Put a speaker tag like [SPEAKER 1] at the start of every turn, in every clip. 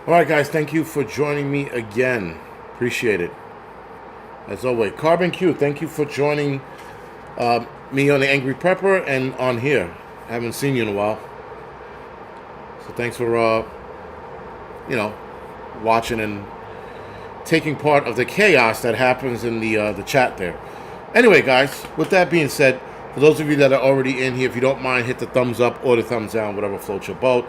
[SPEAKER 1] All right, guys, thank you for joining me again. Appreciate it. As always, Carbon Q, thank you for joining me on the Angry Prepper and on here. Haven't seen you in a while. So thanks for, watching and taking part of the chaos that happens in the chat there. Anyway, guys, with that being said, for those of you that are already in here, if you don't mind, hit the thumbs up or the thumbs down, whatever floats your boat.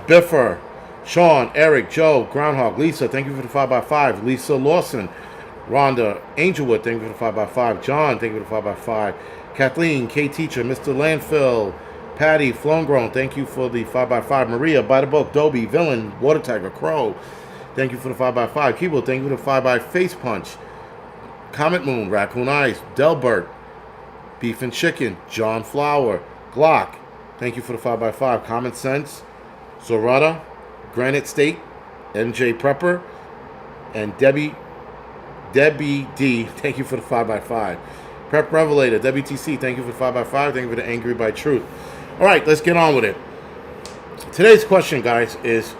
[SPEAKER 1] Biffer, Sean, Eric, Joe, Groundhog, Lisa, thank you for the 5x5. Lisa Lawson, Rhonda, Angelwood, thank you for the 5x5. John, thank you for the 5x5. Kathleen, K Teacher, Mr. Landfill, Patty, Flown Grown, thank you for the 5x5. Maria, By the Book, Dobie, Villain, Water Tiger, Crow, thank you for the 5x5. Keyboard, thank you for the 5x Face Punch. Comet Moon, Raccoon Eyes, Delbert, Beef and Chicken, John Flower, Glock, thank you for the 5x5. Common Sense, Zorata, Granite State, MJ Prepper, and Debbie D, thank you for the 5x5. Prep Revelator, WTC, thank you for the 5x5. Thank you for the Angry by Truth. All right, let's get on with it. Today's question, guys, is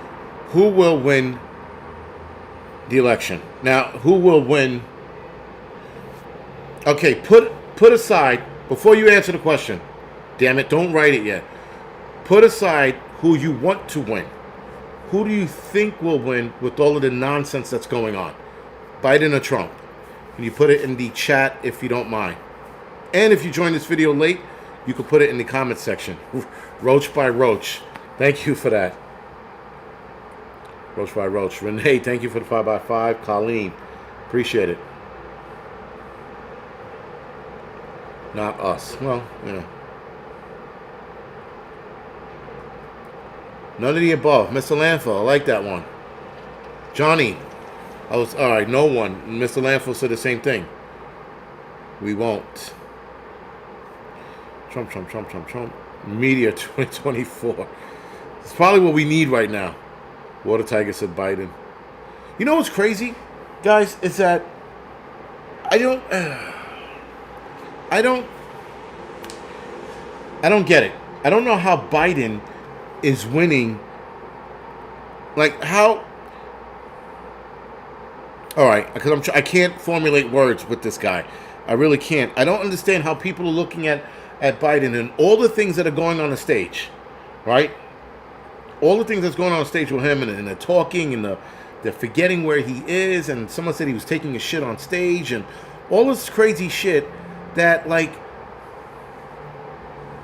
[SPEAKER 1] who will win the election? Now, who will win? Okay, put aside, before you answer the question, damn it, don't write it yet. Put aside who you want to win. Who do you think will win with all of the nonsense that's going on? Biden or Trump? Can you put it in the chat if you don't mind? And if you joined this video late, you can put it in the comment section. Roach by Roach. Thank you for that. Roach by Roach. Renee, thank you for the 5x5. Colleen, appreciate it. Not us. Well, yeah. None of the above. Mr. Landfill, I like that one. Johnny, alright, no one. Mr. Landfill said the same thing. We won't. Trump. Media 2024. It's probably what we need right now. Water Tiger said Biden. You know what's crazy, guys? Is that I don't get it. I don't know how Biden is winning. Like how? All right, because I can't formulate words with this guy. I really can't. I don't understand how people are looking at Biden and all the things that are going on the stage, right? All the things that's going on the stage with him and the talking and they're forgetting where he is, and someone said he was taking a shit on stage and all this crazy shit that, like,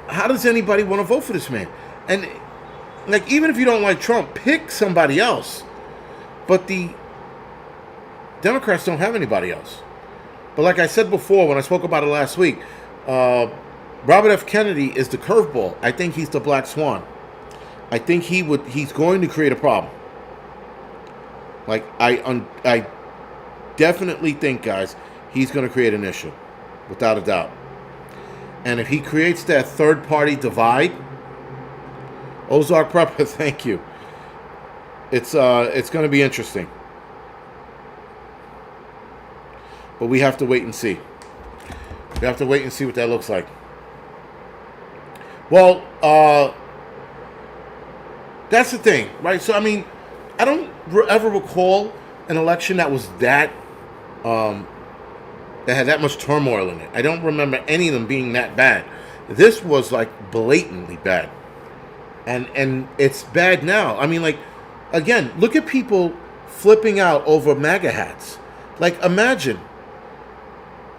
[SPEAKER 1] how does anybody want to vote for this man? And like, even if you don't like Trump, pick somebody else. But the Democrats don't have anybody else. But like I said before, when I spoke about it last week, Robert F. Kennedy is the curveball. I think he's the black swan. I think he's going to create a problem. Like, I definitely think, guys, he's going to create an issue, without a doubt. And if he creates that third-party divide, Ozark Prepper, thank you. It's going to be interesting. But we have to wait and see. We have to wait and see what that looks like. Well, that's the thing, right? So, I mean, I don't ever recall an election that was that had that much turmoil in it. I don't remember any of them being that bad. This was, like, blatantly bad. And it's bad now. I mean, like, again, look at people flipping out over MAGA hats. Like, imagine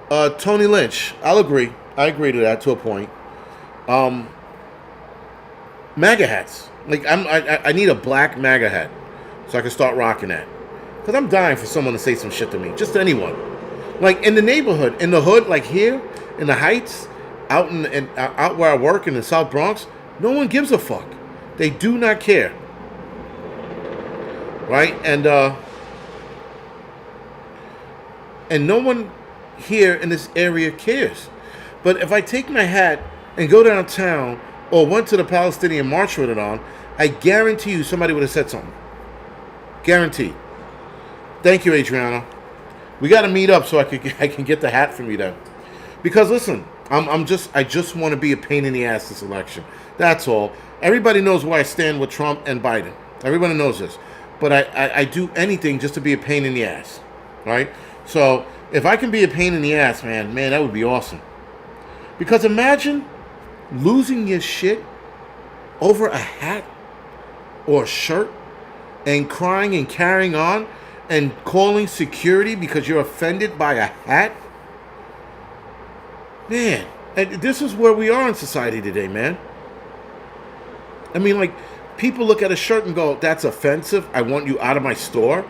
[SPEAKER 1] Tony Lynch. I'll agree. I agree to that to a point. MAGA hats. Like, I need a black MAGA hat so I can start rocking that. Because I'm dying for someone to say some shit to me. Just anyone. Like, in the neighborhood, in the hood, like here, in the Heights, out where I work in the South Bronx, no one gives a fuck. They do not care. Right? And no one here in this area cares. But if I take my hat and go downtown or went to the Palestinian March with it on, I guarantee you somebody would have said something. Guaranteed. Thank you, Adriana. We got to meet up so I can get the hat from you then. Because listen, I just want to be a pain in the ass this election. That's all. Everybody knows where I stand with Trump and Biden. Everybody knows this. but I do anything just to be a pain in the ass, right? So if I can be a pain in the ass, man, that would be awesome. Because imagine losing your shit over a hat or a shirt and crying and carrying on and calling security because you're offended by a hat. Man, and this is where we are in society today, man. I mean, like, people look at a shirt and go, that's offensive. I want you out of my store.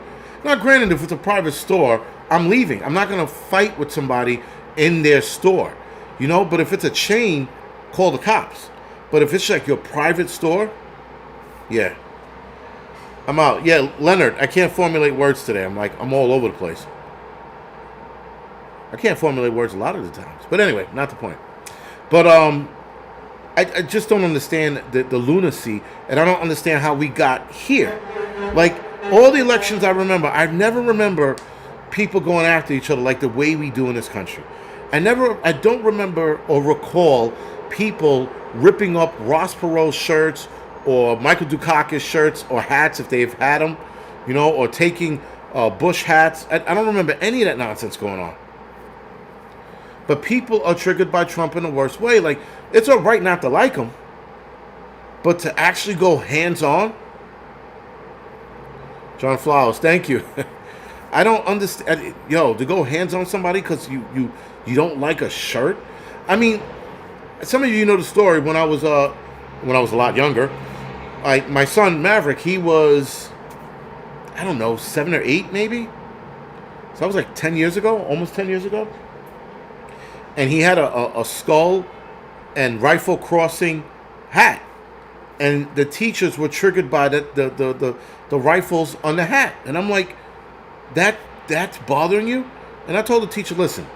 [SPEAKER 1] Now, granted, if it's a private store, I'm leaving. I'm not going to fight with somebody in their store, you know? But if it's a chain, call the cops. But if it's like your private store, yeah. I'm out. Yeah, Leonard, I can't formulate words today. I'm all over the place. I can't formulate words a lot of the times. But anyway, not the point. But I just don't understand the lunacy, and I don't understand how we got here. Like, all the elections I never remember people going after each other like the way we do in this country. I don't remember or recall people ripping up Ross Perot's shirts or Michael Dukakis shirts or hats if they've had them, you know, or taking Bush hats. I don't remember any of that nonsense going on. But people are triggered by Trump in the worst way. Like, it's all right not to like him, but to actually go hands-on? John Flowers, thank you. I don't understand. To go hands-on somebody because you don't like a shirt? I mean, some of you know the story. When I was a lot younger, my son Maverick, he was, I don't know, 7 or 8 maybe? So that was like 10 years ago, almost 10 years ago. And he had a skull and rifle crossing hat, and the teachers were triggered by the rifles on the hat, and I'm like, that's bothering you? And I told the teacher, listen,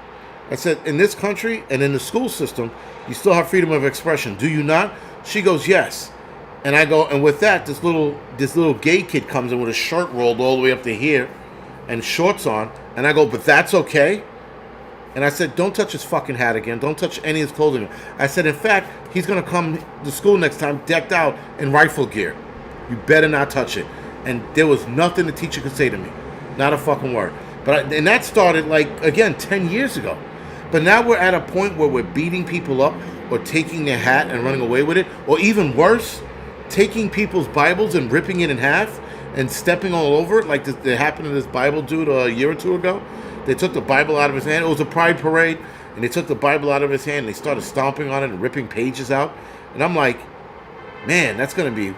[SPEAKER 1] I said, in this country and in the school system, you still have freedom of expression, do you not? She goes, yes. And I go, and with that, this little gay kid comes in with a shirt rolled all the way up to here and shorts on, and I go, but that's okay? And I said, don't touch his fucking hat again. Don't touch any of his clothing. I said, in fact, he's going to come to school next time decked out in rifle gear. You better not touch it. And there was nothing the teacher could say to me. Not a fucking word. And that started, like, again, 10 years ago. But now we're at a point where we're beating people up or taking their hat and running away with it. Or even worse, taking people's Bibles and ripping it in half and stepping all over it, like that happened to this Bible dude a year or two ago. They took the Bible out of his hand. It was a pride parade, and they took the Bible out of his hand, and they started stomping on it and ripping pages out. And I'm like, man, that's going to be,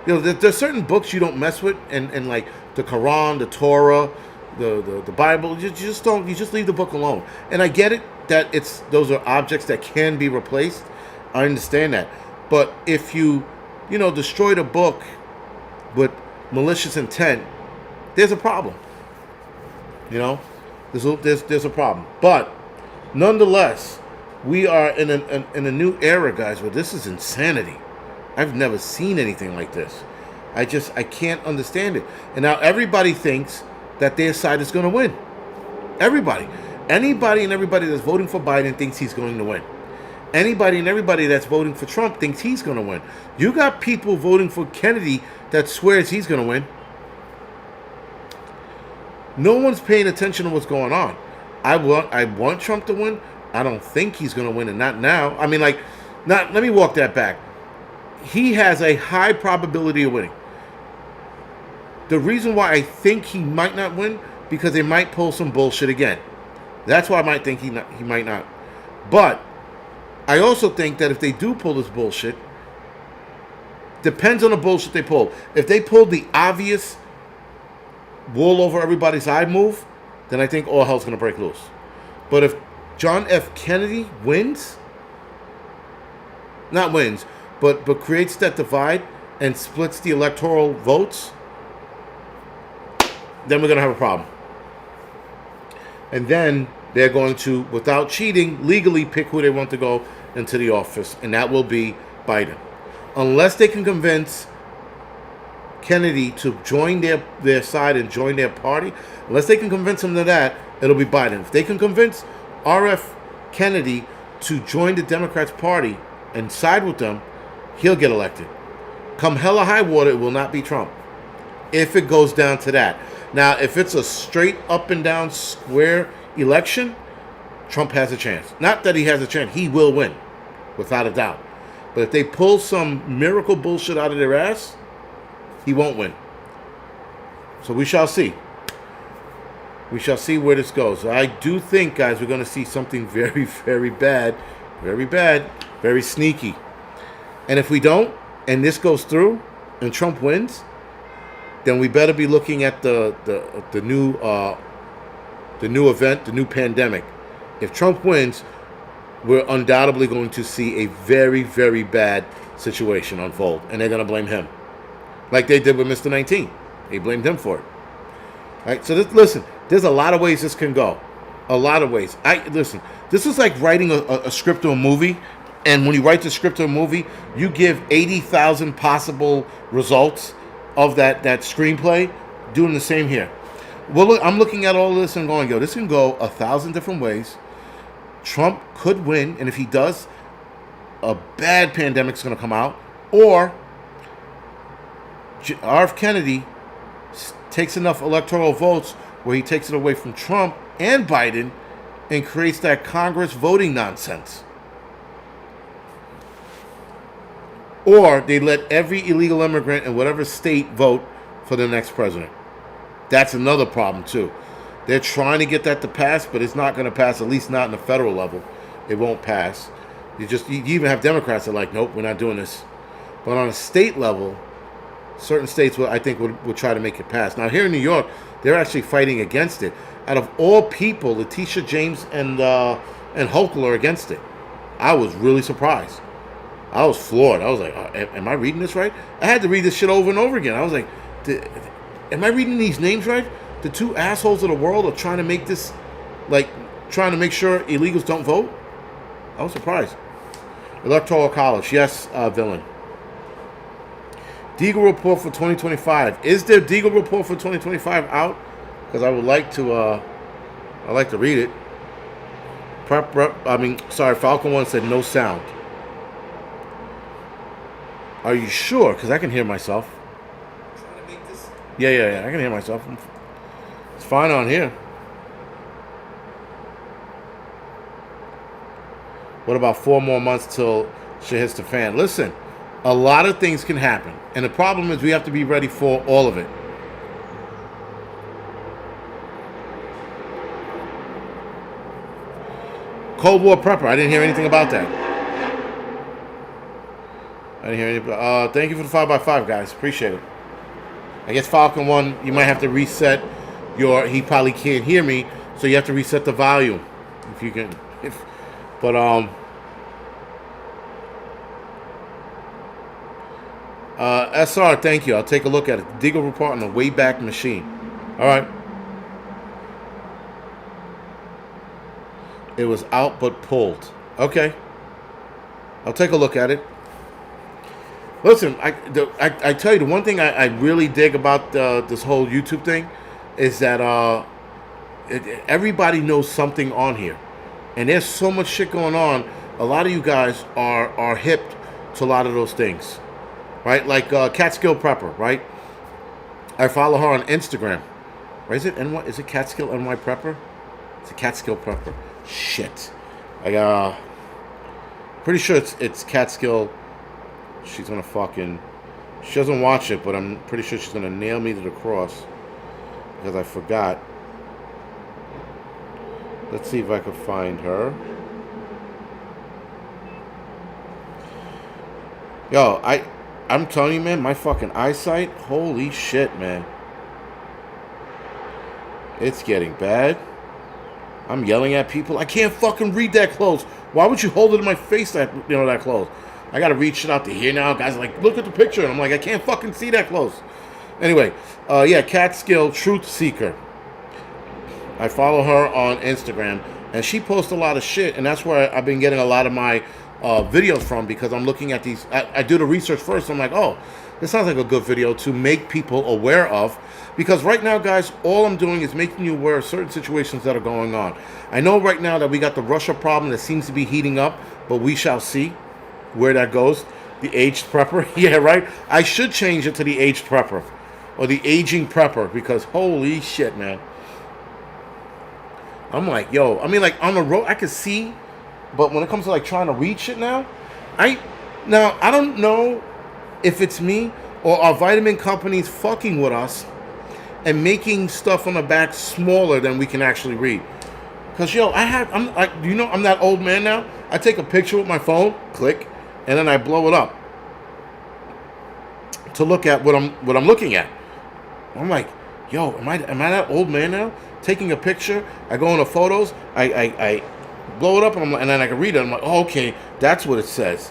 [SPEAKER 1] there's certain books you don't mess with, and like the Quran, the Torah, the Bible, you just leave the book alone. And I get it that those are objects that can be replaced. I understand that. But if you destroy the book with malicious intent, there's a problem. There's a problem. But nonetheless, we are in a new era, guys, where this is insanity. I've never seen anything like this. I can't understand it. And now everybody thinks that their side is going to win. Everybody. Anybody and everybody that's voting for Biden thinks he's going to win. Anybody and everybody that's voting for Trump thinks he's going to win. You got people voting for Kennedy that swears he's going to win. No one's paying attention to what's going on. I want Trump to win. I don't think he's going to win, and not now. I mean, let me walk that back. He has a high probability of winning. The reason why I think he might not win, because they might pull some bullshit again. That's why I might think he might not. But I also think that if they do pull this bullshit, depends on the bullshit they pull. If they pull the obvious wool over everybody's eye move, then I think all hell's going to break loose. But if John F. Kennedy but creates that divide and splits the electoral votes, then we're going to have a problem. And then they're going to, without cheating, legally pick who they want to go into the office, and that will be Biden. Unless they can convince Kennedy to join their side and join their party, unless they can convince him of that, it'll be Biden. If they can convince R.F. Kennedy to join the Democrats' party and side with them, he'll get elected. Come hell or high water, it will not be Trump. if it goes down to that. Now, if it's a straight up and down square election, Trump has a chance. Not that he has a chance. He will win, without a doubt. But if they pull some miracle bullshit out of their ass, he won't win. So we shall see. We shall see where this goes. I do think, guys, we're going to see something very, very bad, very sneaky. And if we don't, and this goes through, and Trump wins, then we better be looking at the new event, the new pandemic. If Trump wins, we're undoubtedly going to see a very, very bad situation unfold, and they're going to blame him, like they did with Mr. 19. They blamed him for it. All right. So listen, there's a lot of ways this can go. A lot of ways. Listen. This is like writing a script or a movie. And when you write the script or a movie, you give 80,000 possible results of that screenplay. Doing the same here. Well, look, I'm looking at all this and going, yo, this can go 1,000 different ways. Trump could win, and if he does, a bad pandemic's going to come out. Or R.F. Kennedy takes enough electoral votes where he takes it away from Trump and Biden and creates that Congress voting nonsense. Or they let every illegal immigrant in whatever state vote for the next president. That's another problem, too. They're trying to get that to pass, but it's not going to pass, at least not in the federal level. It won't pass. You even have Democrats that are like, nope, we're not doing this. But on a state level, certain states, I think, would try to make it pass. Now, here in New York, they're actually fighting against it. Out of all people, Letitia James and Hochul are against it. I was really surprised. I was floored. I was like, am I reading this right? I had to read this shit over and over again. I was like, am I reading these names right? The two assholes of the world are trying to make this, like, trying to make sure illegals don't vote? I was surprised. Electoral College. Yes, villain. Deagle report for 2025. Is there Deagle report for 2025 out? Because I would like to, I'd like to read it. Falcon 1 said no sound. Are you sure? Because I can hear myself.
[SPEAKER 2] Trying to make this.
[SPEAKER 1] Yeah. I can hear myself. It's fine on here. What about 4 more months till shit hits the fan? Listen, a lot of things can happen. And the problem is we have to be ready for all of it. Cold War Prepper. I didn't hear anything about that. I didn't hear anything. Thank you for the 5x5, guys. Appreciate it. I guess Falcon 1, you might have to reset he probably can't hear me, so you have to reset the volume. If you can. SR, thank you. I'll take a look at it. Deagle report on the Wayback Machine. All right. It was out but pulled. Okay. I'll take a look at it. Listen, I tell you, the one thing I really dig about this whole YouTube thing is that everybody knows something on here. And there's so much shit going on. A lot of you guys are hip to a lot of those things. Right? Like Catskill Prepper, right? I follow her on Instagram. Or is it Catskill NY Prepper? It's a Catskill Prepper. Shit. Pretty sure it's Catskill. She's gonna she doesn't watch it, but I'm pretty sure she's gonna nail me to the cross because I forgot. Let's see if I can find her. Yo, I'm telling you, man, my fucking eyesight, holy shit, man. It's getting bad. I'm yelling at people. I can't fucking read that close. Why would you hold it in my face that close? I gotta read shit out to here now. Guys are like, look at the picture. And I'm like, I can't fucking see that close. Anyway, Catskill Truth Seeker. I follow her on Instagram, and she posts a lot of shit, and that's where I've been getting a lot of my videos from, because I'm looking at these. I do the research first. I'm like, oh, this sounds like a good video to make people aware of, because right now, guys, all I'm doing is making you aware of certain situations that are going on. I know right now that we got the Russia problem that seems to be heating up, but we shall see where that goes. The aged prepper. Yeah, right? I should change it to the aged prepper. or the aging prepper, because holy shit, man. I'm like, yo, I mean, like on the road, I can see, but when it comes to like trying to read shit now, I don't know if it's me or are vitamin companies fucking with us and making stuff on the back smaller than we can actually read. Cause yo, I'm like, you know, I'm that old man now. I take a picture with my phone, click, and then I blow it up to look at what I'm looking at. I'm like, yo, am I that old man now? Taking a picture, I go into photos, I blow it up, and then I can read it. I'm like, oh, okay, that's what it says.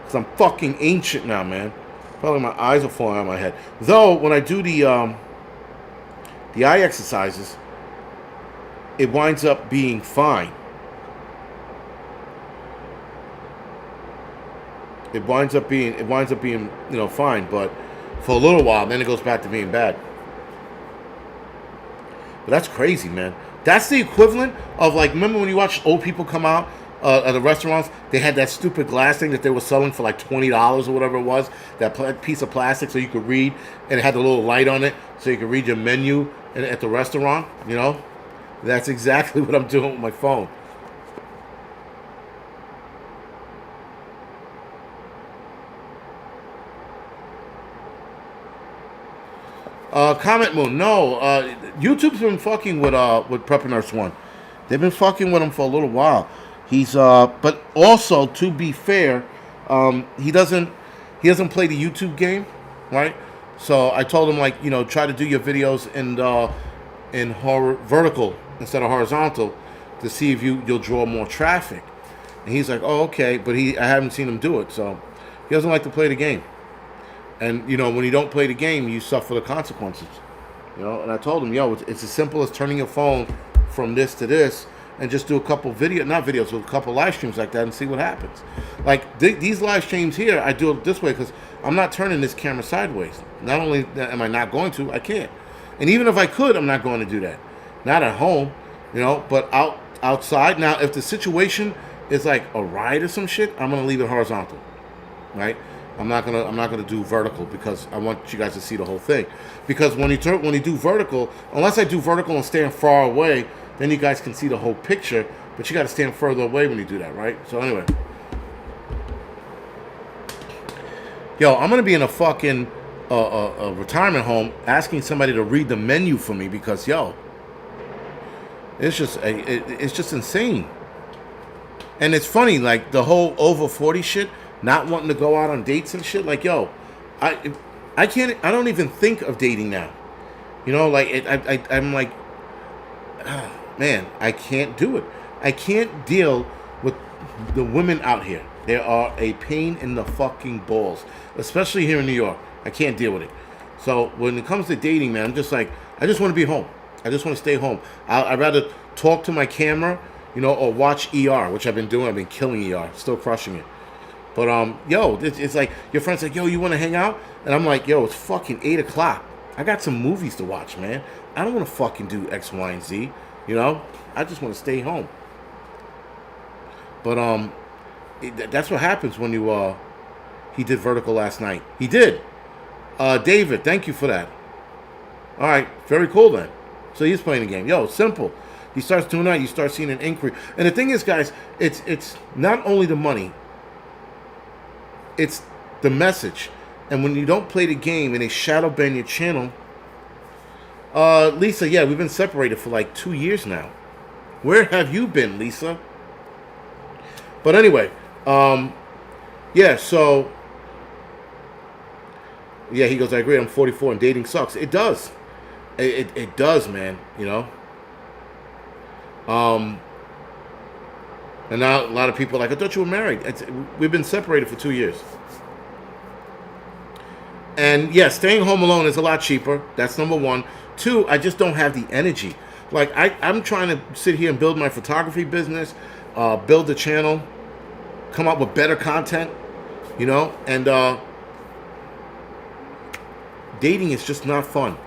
[SPEAKER 1] Cause I'm fucking ancient now, man. Probably my eyes are falling out of my head. Though when I do the eye exercises, it winds up being fine. It winds up being you know, fine, but for a little while, then it goes back to being bad. But that's crazy, man. That's the equivalent of, like, remember when you watch old people come out at the restaurants? They had that stupid glass thing that they were selling for like $20 or whatever it was. That piece of plastic so you could read, and it had the little light on it so you could read your menu at the restaurant. You know, that's exactly what I'm doing with my phone. Comet Moon, no. YouTube's been fucking with Prepper Nurse One. They've been fucking with him for a little while. He's but also, to be fair, he doesn't play the YouTube game, right? So I told him, like, you know, try to do your videos in vertical instead of horizontal to see if you'll draw more traffic. And he's like, oh, okay, but I haven't seen him do it, so he doesn't like to play the game. And, you know, when you don't play the game, you suffer the consequences. You know, and I told him, yo, it's as simple as turning your phone from this to this and just do a couple but a couple live streams like that and see what happens. Like, these live streams here, I do it this way because I'm not turning this camera sideways. Not only am I not going to, I can't. And even if I could, I'm not going to do that. Not at home, you know, but outside. Now, if the situation is like a ride or some shit, I'm going to leave it horizontal, right? I'm not gonna do vertical because I want you guys to see the whole thing. Because when you do vertical, unless I do vertical and stand far away, then you guys can see the whole picture. But you got to stand further away when you do that, right? So anyway, yo, I'm gonna be in a fucking a retirement home asking somebody to read the menu for me because yo, it's just insane. And it's funny, like the whole over 40 shit. Not wanting to go out on dates and shit, like, yo, I can't. I don't even think of dating now. You know, like I'm like, man, I can't do it. I can't deal with the women out here. They are a pain in the fucking balls, especially here in New York. I can't deal with it. So when it comes to dating, man, I'm just like, I just want to be home. I just want to stay home. I'd rather talk to my camera, you know, or watch ER, which I've been doing. I've been killing ER, still crushing it. But, yo, it's like, your friend's like, yo, you want to hang out? And I'm like, yo, it's fucking 8 o'clock. I got some movies to watch, man. I don't want to fucking do X, Y, and Z, you know? I just want to stay home. But, that's what happens when he did Vertical last night. He did. David, thank you for that. All right, very cool then. So he's playing the game. Yo, simple. He starts doing that, you start seeing an increase. And the thing is, guys, it's not only the money. It's the message. And when you don't play the game and they shadow ban your channel, Lisa, yeah, we've been separated for like 2 years now. Where have you been, Lisa? But anyway, yeah, so, yeah, he goes, I agree, I'm 44 and dating sucks. It does. It does, man, you know? And now a lot of people are like, I thought you were married. We've been separated for 2 years. And yeah, staying home alone is a lot cheaper. That's number one. Two, I just don't have the energy. Like, I'm trying to sit here and build my photography business, build the channel, come up with better content, you know? And dating is just not fun.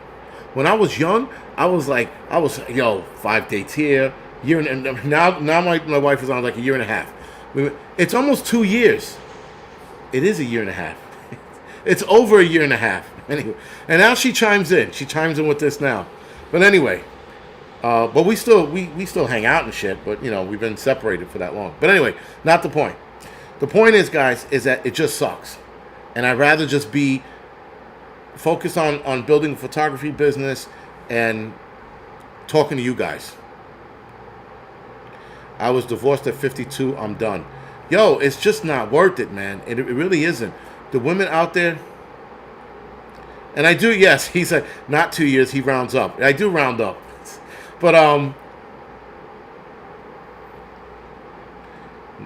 [SPEAKER 1] When I was young, I was, yo, 5 dates here, year and now my wife is on like a year and a half. It's almost 2 years. It is a year and a half. It's over a year and a half. Anyway, and now she chimes in. She chimes in with this now. But anyway, but we still hang out and shit. But you know, we've been separated for that long. But anyway, not the point. The point is, guys, is that it just sucks, and I'd rather just be focused on building a photography business and talking to you guys. I was divorced at 52. I'm done. Yo, it's just not worth it, man. It really isn't. The women out there, and I do, yes, he said not 2 years, he rounds up. I do round up. But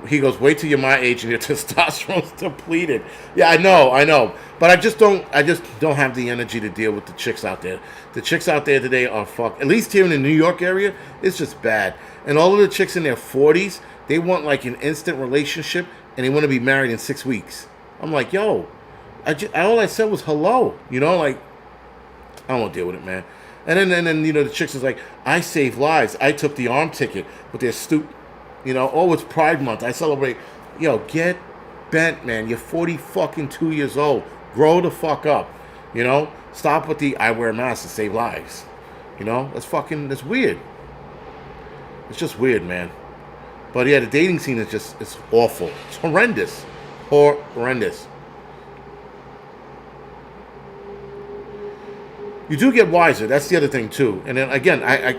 [SPEAKER 1] he goes, wait till you're my age and your testosterone's depleted. Yeah, I know. But I just don't have the energy to deal with the chicks out there. The chicks out there today are fucked. At least here in the New York area, it's just bad. And all of the chicks in their 40s, they want like an instant relationship and they want to be married in 6 weeks. I'm like, yo, all I said was hello. You know, like, I don't want to deal with it, man. And then you know, the chicks is like, I save lives. I took the arm ticket with their you know, oh, it's Pride Month. I celebrate. Yo, get bent, man. You're 2 years old. Grow the fuck up. You know? Stop with the I wear a mask to save lives. You know? That's weird. It's just weird, man. But yeah, the dating scene is it's awful. It's horrendous. Horrendous. You do get wiser. That's the other thing, too. And then, again, I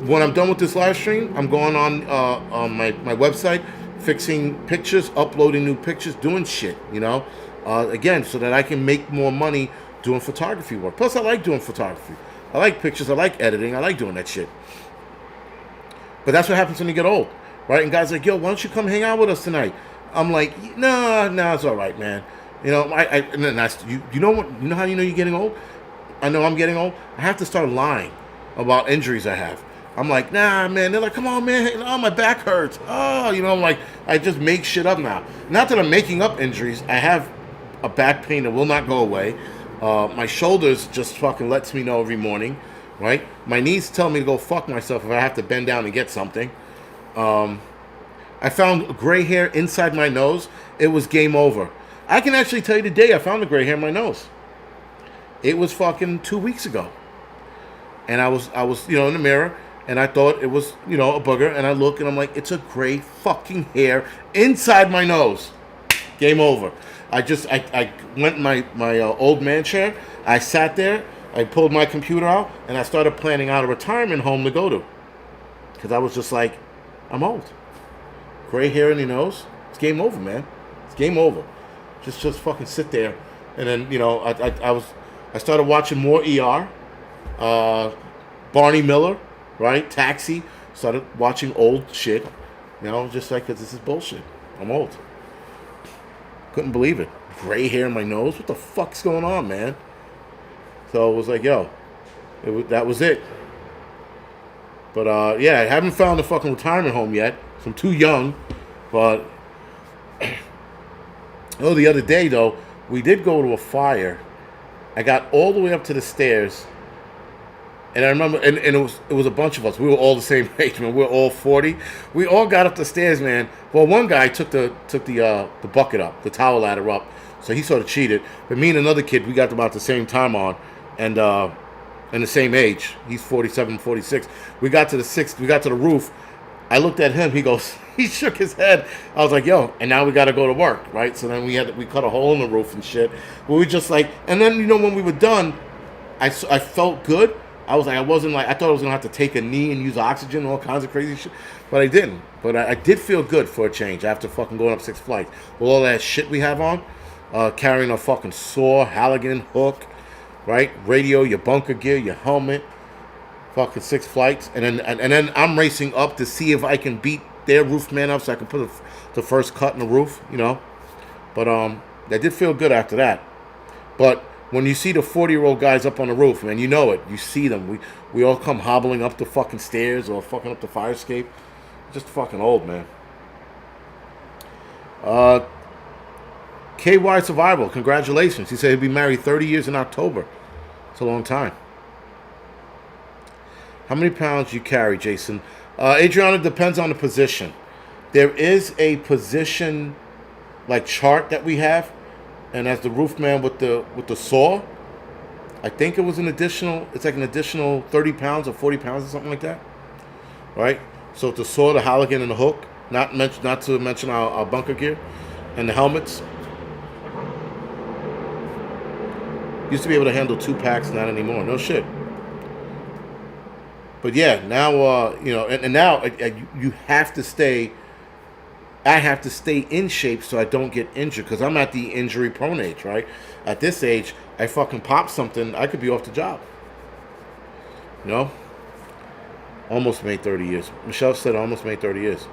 [SPEAKER 1] when I'm done with this live stream, I'm going on my website, fixing pictures, uploading new pictures, doing shit, you know? Again, so that I can make more money doing photography work. Plus, I like doing photography. I like pictures. I like editing. I like doing that shit. But that's what happens when you get old, right? And guys are like, yo, why don't you come hang out with us tonight? I'm like, no, it's all right, man. You know, and then you know what? You know how you know you're getting old? I know I'm getting old. I have to start lying about injuries I have. I'm like, nah, man. They're like, come on, man. Oh, my back hurts. Oh, you know, I'm like, I just make shit up now. Not that I'm making up injuries. I have a back pain that will not go away. My shoulders just fucking lets me know every morning, right? My knees tell me to go fuck myself if I have to bend down and get something. I found gray hair inside my nose. It was game over. I can actually tell you the day I found the gray hair in my nose. It was fucking 2 weeks ago. And I was, you know, in the mirror, and I thought it was, you know, a booger, and I look, and I'm like, it's a gray fucking hair inside my nose. Game over. I went in my old man chair, I sat there, I pulled my computer out, and I started planning out a retirement home to go to. Because I was just like, I'm old. Gray hair in your nose, it's game over, man. It's game over. Just fucking sit there. And then, you know, I started watching more ER. Barney Miller, right? Taxi. Started watching old shit. You know, just like, because this is bullshit. I'm old. Couldn't believe it. Gray hair in my nose? What the fuck's going on, man? So it was like, yo, that was it. But, yeah, I haven't found a fucking retirement home yet. So I'm too young. But, oh, the other day, though, we did go to a fire. I got all the way up to the stairs. And I remember, and it was a bunch of us. We were all the same age, man. We were all 40. We all got up the stairs, man. Well, one guy took the bucket up, the towel ladder up. So he sort of cheated. But me and another kid, we got about the same time on, and the same age. He's 47, 46. We got to the roof. I looked at him. He goes, he shook his head. I was like, yo, and now we got to go to work, right? So then we cut a hole in the roof and shit. But we just like, and then, you know, when we were done, I felt good. I was like, I thought I was going to have to take a knee and use oxygen and all kinds of crazy shit. But I didn't. But I did feel good for a change after fucking going up 6 flights. With all that shit we have on, carrying a fucking saw, Halligan hook, right? Radio, your bunker gear, your helmet, fucking 6 flights. And then I'm racing up to see if I can beat their roof man up so I can put the first cut in the roof, you know. But that did feel good after that. But when you see the 40-year-old guys up on the roof, man, you know it. You see them. We all come hobbling up the fucking stairs or fucking up the fire escape. Just fucking old, man. KY Survival, congratulations. He said he'd be married 30 years in October. It's a long time. How many pounds you carry, Jason? Adriana, depends on the position. There is a position like chart that we have. and as the roof man with the saw, I think it was an additional. It's like an additional 30 pounds or 40 pounds or something like that, right? So the saw, the Halligan, and the hook. Not to mention our bunker gear and the helmets. Used to be able to handle 2 packs, not anymore. No shit. But yeah, now and now you have to stay. I have to stay in shape so I don't get injured because I'm at the injury prone age, right? At this age, I fucking pop something, I could be off the job. You know? Almost made 30 years. Michelle said almost made 30 years.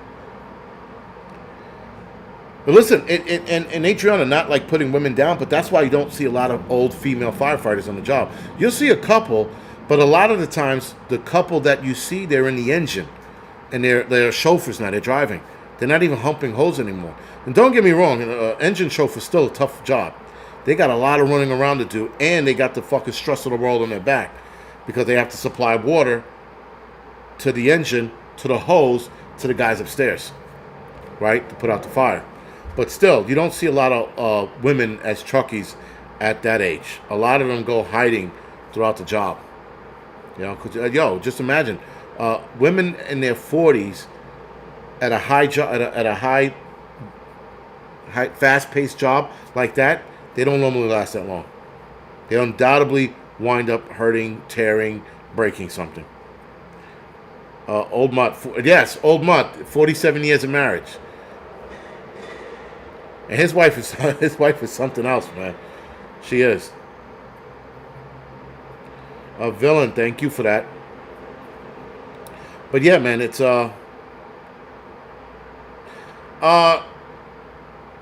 [SPEAKER 1] But listen, and Adriana, not like putting women down, but that's why you don't see a lot of old female firefighters on the job. You'll see a couple, but a lot of the times, the couple that you see, they're in the engine. And they're chauffeurs now, they're driving. They're not even humping hose anymore. And don't get me wrong, an engine chauffeur's still a tough job. They got a lot of running around to do, and they got the fucking stress of the world on their back because they have to supply water to the engine, to the hose, to the guys upstairs, right, to put out the fire. But still, you don't see a lot of women as truckies at that age. A lot of them go hiding throughout the job. You know, cause, just imagine women in their 40s at a high fast-paced job like that, they don't normally last that long. They undoubtedly wind up hurting, tearing, breaking something. Old Mutt, Old Mutt, 47 years of marriage, and his wife is something else, man. She is. A villain. Thank you for that. But yeah, man, it's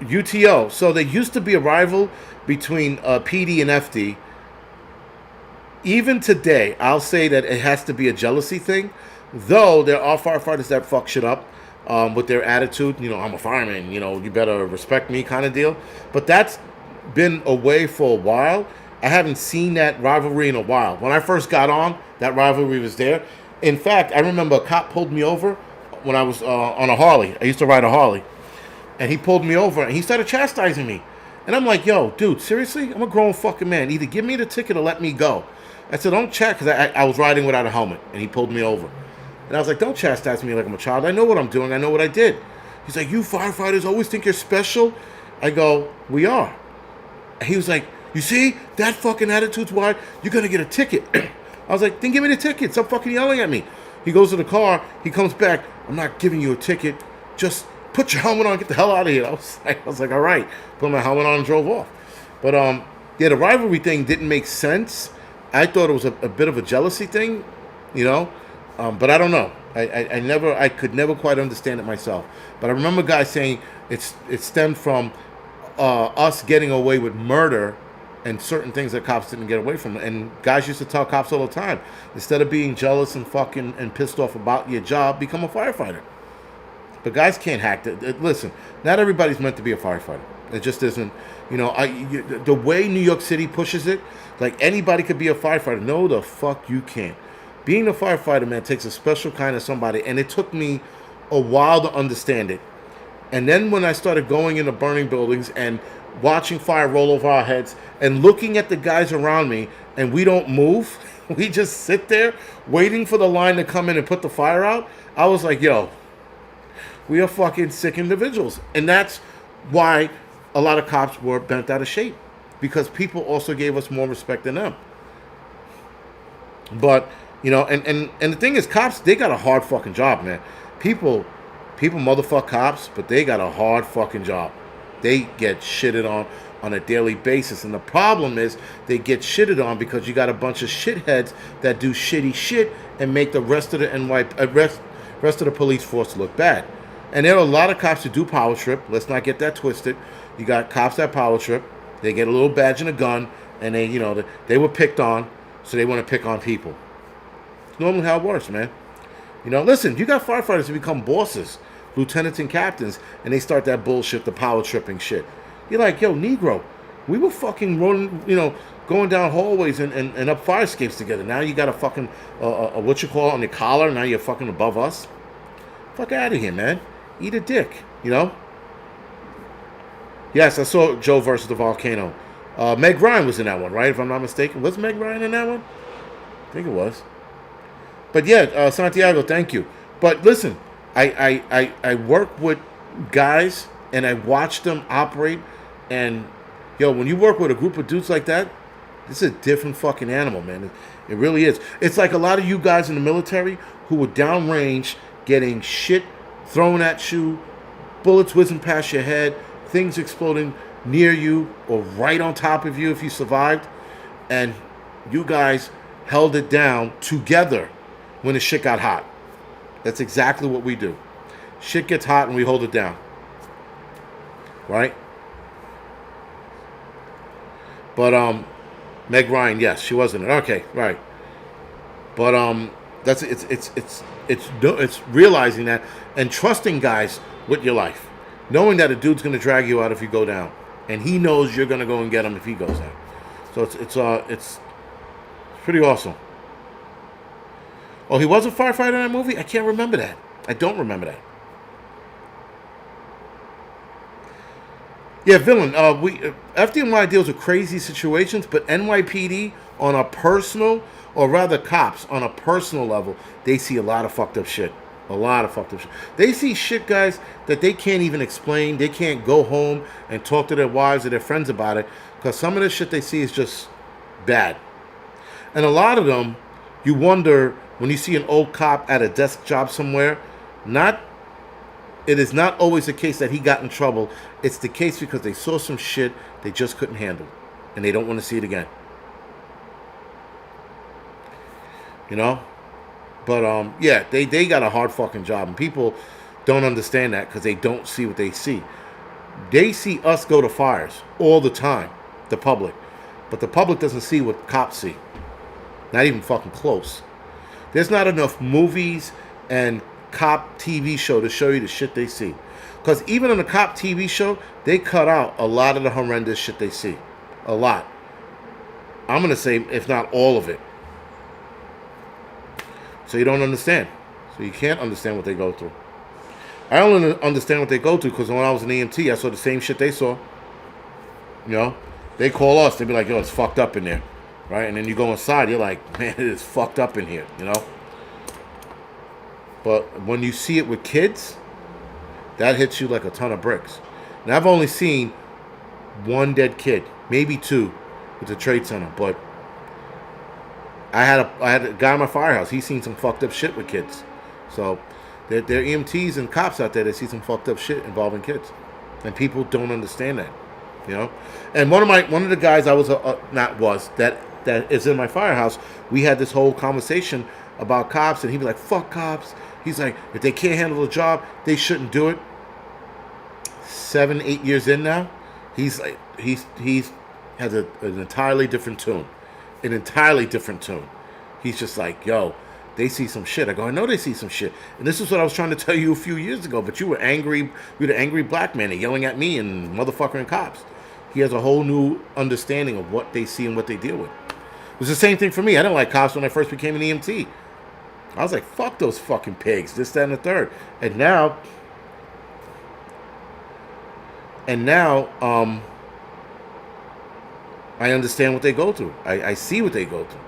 [SPEAKER 1] UTO. So there used to be a rival between PD and FD. Even today, I'll say that it has to be a jealousy thing. Though there are firefighters that fuck shit up with their attitude. You know, I'm a fireman. You know, you better respect me kind of deal. But that's been away for a while. I haven't seen that rivalry in a while. When I first got on, that rivalry was there. In fact, I remember a cop pulled me over when I was on a Harley. I used to ride a Harley. And he pulled me over and he started chastising me. And I'm like, yo, dude, seriously? I'm a grown fucking man. Either give me the ticket or let me go. I said, don't chat, because I was riding without a helmet. And he pulled me over. And I was like, don't chastise me like I'm a child. I know what I'm doing. I know what I did. He's like, you firefighters always think you're special? I go, we are. And he was like, you see? That fucking attitude's why you're going to get a ticket. I was like, then give me the ticket. Stop fucking yelling at me. He goes to the car. He comes back. I'm not giving you a ticket. Just put your helmet on, get the hell out of here. I was like, all right. Put my helmet on and drove off. But yeah, the rivalry thing didn't make sense. I thought it was a bit of a jealousy thing, you know. But I don't know. I could never quite understand it myself. But I remember guys saying it stemmed from us getting away with murder and certain things that cops didn't get away from. And guys used to tell cops all the time, instead of being jealous and fucking and pissed off about your job, become a firefighter. But guys can't hack it. Listen, not everybody's meant to be a firefighter. It just isn't. You know, the way New York City pushes it, like anybody could be a firefighter. No, the fuck you can't. Being a firefighter, man, takes a special kind of somebody. And it took me a while to understand it. And then when I started going into burning buildings and watching fire roll over our heads and looking at the guys around me, and we don't move, we just sit there waiting for the line to come in and put the fire out, I was like, yo, we are fucking sick individuals. And that's why a lot of cops were bent out of shape, because people also gave us more respect than them. But, you know, and the thing is, cops, they got a hard fucking job, man. People motherfuck cops, but they got a hard fucking job. They get shitted on a daily basis. And the problem is they get shitted on because you got a bunch of shitheads that do shitty shit and make the rest of the rest of the police force look bad. And there are a lot of cops who do power trip. Let's not get that twisted. You got cops that power trip. They get a little badge and a gun, and they, you know, they were picked on, so they want to pick on people. It's normally how it works, man. You know, listen, you got firefighters who become bosses, lieutenants and captains, and they start that bullshit, the power tripping shit. You're like, yo, Negro, we were fucking running, you know, going down hallways and up fire escapes together. Now you got a fucking, what you call it, on your collar. Now you're fucking above us. Fuck out of here, man. Eat a dick, you know? Yes, I saw Joe versus the Volcano. Meg Ryan was in that one, right? If I'm not mistaken. Was Meg Ryan in that one? I think it was. But yeah, Santiago, thank you. But listen, I work with guys and I watch them operate. And, yo, when you work with a group of dudes like that, this is a different fucking animal, man. It really is. It's like a lot of you guys in the military who were downrange getting shit thrown at you, bullets whizzing past your head, things exploding near you or right on top of you if you survived. And you guys held it down together when the shit got hot. That's exactly what we do. Shit gets hot and we hold it down. Right? But Meg Ryan, yes, she was in it. Okay, right. But that's it's realizing that and trusting guys with your life, knowing that a dude's gonna drag you out if you go down, and he knows you're gonna go and get him if he goes down. So it's pretty awesome. Oh, he was a firefighter in that movie? I can't remember that. I don't remember that. Yeah, villain. FDNY deals with crazy situations, but NYPD on a personal, or rather cops on a personal level, they see a lot of fucked up shit. A lot of fucked up shit. They see shit, guys, that they can't even explain. They can't go home and talk to their wives or their friends about it, because some of the shit they see is just bad. And a lot of them, you wonder when you see an old cop at a desk job somewhere, it is not always the case that he got in trouble. It's the case because they saw some shit they just couldn't handle, and they don't want to see it again. You know? But yeah, they got a hard fucking job, and people don't understand that because they don't see what they see. They see us go to fires all the time, the public, but the public doesn't see what cops see. Not even fucking close. There's not enough movies and cop TV show to show you the shit they see. Because even on the cop TV show, they cut out a lot of the horrendous shit they see. A lot. I'm going to say, if not all of it. So you don't understand. So you can't understand what they go through. I only understand what they go through because when I was an EMT, I saw the same shit they saw. You know? They call us. They be like, yo, it's fucked up in there. Right? And then you go inside, you're like, man, it is fucked up in here. You know? But when you see it with kids, that hits you like a ton of bricks. And I've only seen one dead kid, maybe two, with the Trade Center. But I had a guy in my firehouse. He's seen some fucked up shit with kids. So there are EMTs and cops out there that see some fucked up shit involving kids, and people don't understand that. You know. And one of the guys I was that is in my firehouse. We had this whole conversation about cops, and he'd be like, "Fuck cops." He's like, if they can't handle the job, they shouldn't do it. 7-8 years in now, he's has an entirely different tune. An entirely different tune. He's just like, yo, they see some shit. I go, I know they see some shit. And this is what I was trying to tell you a few years ago, but you were angry. You're the angry black man and yelling at me and motherfucker and cops. He has a whole new understanding of what they see and what they deal with. It was the same thing for me. I didn't like cops when I first became an EMT. I was like, fuck those fucking pigs, this, that, and the third. And now, I understand what they go through. I see what they go through.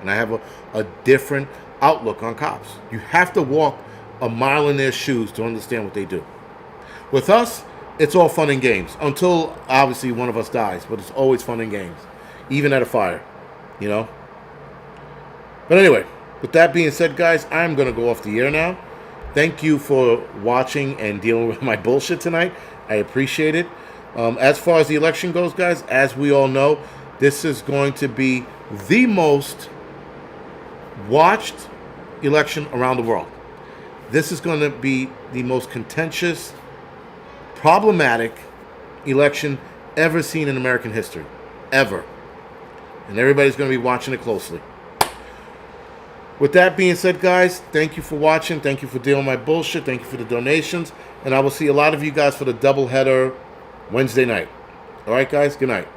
[SPEAKER 1] And I have a different outlook on cops. You have to walk a mile in their shoes to understand what they do. With us, it's all fun and games. Until, obviously, one of us dies. But it's always fun and games. Even at a fire. You know? But anyway, with that being said, guys, I'm going to go off the air now. Thank you for watching and dealing with my bullshit tonight. I appreciate it. As far as the election goes, guys, as we all know, this is going to be the most watched election around the world. This is going to be the most contentious, problematic election ever seen in American history. Ever. And everybody's going to be watching it closely. With that being said, guys, thank you for watching. Thank you for dealing with my bullshit. Thank you for the donations. And I will see a lot of you guys for the doubleheader Wednesday night. All right, guys? Good night.